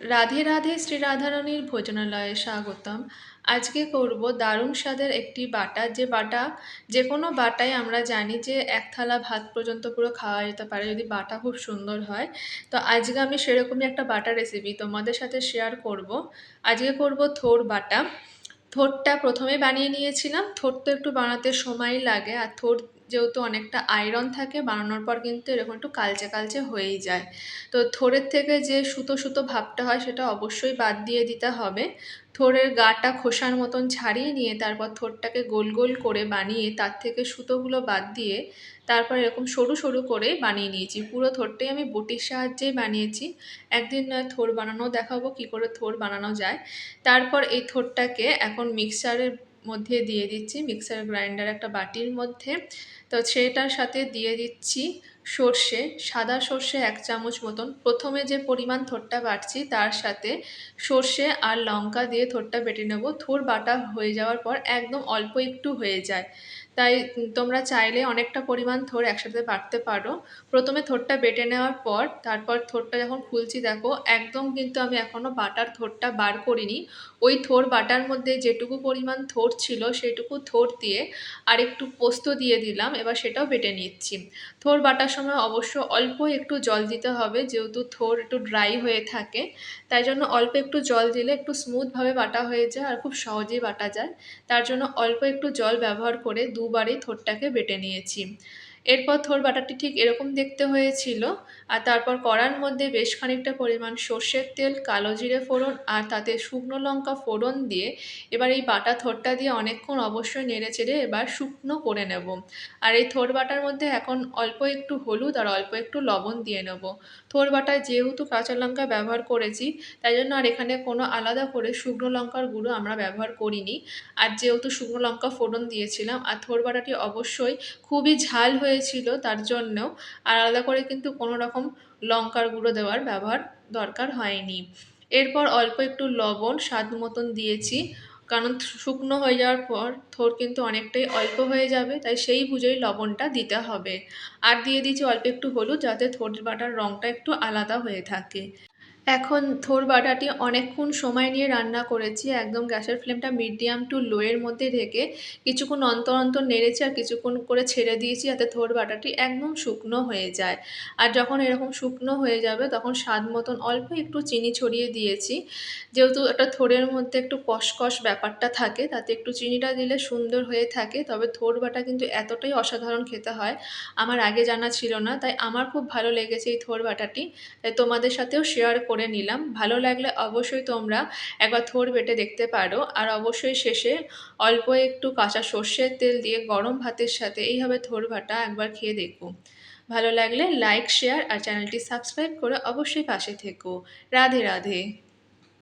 রাধে রাধে শ্রী রাধারানীর ভোজনালয়ে স্বাগতম। আজকে করব দারুণ স্বাদের একটি বাটা, যে বাটা যে কোনো বাটাই আমরা জানি যে এক থালা ভাত পর্যন্ত পুরো খাওয়া যেতে পারে যদি বাটা খুব সুন্দর হয়। তো আজকে আমি সেরকমই একটা বাটা রেসিপি তোমাদের সাথে শেয়ার করব। আজকে করব থোর বাটা। থোরটা প্রথমে বানিয়ে নিয়েছিলাম। থোর তো একটু বানাতে সময় লাগে, আর থোর যেহেতু অনেকটা আয়রন থাকে, বানানোর পর কিন্তু এরকম একটু কালচে কালচে হয়েই যায়। তো থোরের থেকে যে সুতো সুতো ভাবটা হয় সেটা অবশ্যই বাদ দিয়ে দিতে হবে। থোরের গাটা খোসার মতন ছাড়িয়ে নিয়ে তারপর থোরটাকে গোল গোল করে বানিয়ে তার থেকে সুতোগুলো বাদ দিয়ে তারপর এরকম সরু সরু করে বানিয়ে নিয়েছি। পুরো থোরটাই আমি বটির সাহায্যেই বানিয়েছি। একদিন নয় থোর বানানো দেখাবো কি করে থোর বানানো যায়। তারপর এই থোরটাকে এখন মিক্সারের মধ্যে দিয়ে দিচ্ছি, মিক্সার গ্রাইন্ডার একটা বাটির মধ্যে। তো সেটার সাথে দিয়ে দিচ্ছি সর্ষে, সাদা সর্ষে 1 চামচ মতন। প্রথমে যে পরিমাণ থোরটা বাটছি তার সাথে সর্ষে আর লঙ্কা দিয়ে থোরটা বেটে নেব। থোর বাটা হয়ে যাওয়ার পর একদম অল্প একটু হয়ে যায়, তাই তোমরা চাইলে অনেকটা পরিমাণ থোর একসাথে বাটতে পারো। প্রথমে থোরটা বেটে নেওয়ার পর তারপর থোরটা যখন খুলছি দেখো একদম কিন্তু আমি এখনও বাটার থোরটা বার করিনি। ওই থোর বাটার মধ্যে যেটুকু পরিমাণ থোর ছিল সেটুকু থোর দিয়ে আর একটু পোস্ত দিয়ে দিলাম, এবার সেটাও বেটে নিচ্ছি। থোর বাটার সময় অবশ্য অল্প একটু জল দিতে হবে, যেহেতু থোর একটু ড্রাই হয়ে থাকে, তাই জন্য অল্প একটু জল দিলে একটু স্মুথভাবে বাটা হয়ে যায় আর খুব সহজেই বাটা যায়। তার জন্য অল্প একটু জল ব্যবহার করে দুবারই থোরটাকে বেটে নিয়েছি। এরপর থোর বাটাটি ঠিক এরকম দেখতে হয়েছিল। আর তারপর কড়ার মধ্যে বেশ খানিকটা পরিমাণ সর্ষের তেল, কালো জিরে ফোড়ন আর তাতে শুকনো লঙ্কা ফোড়ন দিয়ে এবার এই বাটা থোরটা দিয়ে অনেকক্ষণ অবশ্যই নেড়ে চেড়ে এবার শুকনো করে নেব। আর এই থোর বাটার মধ্যে এখন অল্প একটু হলুদ আর অল্প একটু লবণ দিয়ে নেব। থোর বাটায় যেহেতু কাঁচা লঙ্কা ব্যবহার করেছি তাই জন্য আর এখানে কোনো আলাদা করে শুকনো লঙ্কার গুঁড়ো আমরা ব্যবহার করিনি। আর যেহেতু শুকনো লঙ্কা ফোড়ন দিয়েছিলাম আর থোর বাটাটি অবশ্যই খুবই ঝাল হয়েছিল, তার জন্যও আর আলাদা করে কিন্তু কোনো রকম লঙ্কার গুঁড়ো দেওয়ার ব্যবহার দরকার হয়নি। এরপর অল্প একটু লবণ স্বাদ মতন দিয়েছি, কারণ শুকনো হয়ে যাওয়ার পর থোর কিন্তু অনেকটাই অল্প হয়ে যাবে, তাই সেই বুঝেই লবণটা দিতে হবে। আর দিয়ে দিয়েছি অল্প একটু হলুদ, যাতে থোর বাটার রঙটা একটু আলাদা হয়ে থাকে। এখন থোর বাটাটি অনেকক্ষণ সময় নিয়ে রান্না করেছি, একদম গ্যাসের ফ্লেমটা মিডিয়াম টু লোয়ের মধ্যে রেখে কিছুক্ষণ অন্তর অন্তর নেড়েছি আর কিছুক্ষণ করে ছেড়ে দিয়েছি যাতে থোর বাটাটি একদম শুকনো হয়ে যায়। আর যখন এরকম শুকনো হয়ে যাবে তখন স্বাদ মতন অল্প একটু চিনি ছড়িয়ে দিয়েছি। যেহেতু একটা থোরের মধ্যে একটু কষকষ ব্যাপারটা থাকে, তাতে একটু চিনিটা দিলে সুন্দর হয়ে থাকে। তবে থোর বাটা কিন্তু এতটাই অসাধারণ খেতে হয়, আমার আগে জানা ছিল না, তাই আমার খুব ভালো লেগেছে এই থোর বাটাটি, তাই তোমাদের সাথেও শেয়ার করে নিলাম। ভালো লাগলে অবশ্যই তোমরা একবার থোর বেটে দেখতে পারো। আর অবশ্যই শেষে অল্প একটু কাঁচা সর্ষের তেল দিয়ে গরম ভাতের সাথে এইভাবে থোর বাটা একবার খেয়ে দেখো। ভালো লাগলে লাইক, শেয়ার আর চ্যানেলটি সাবস্ক্রাইব করে অবশ্যই পাশে থেকো। রাধে রাধে।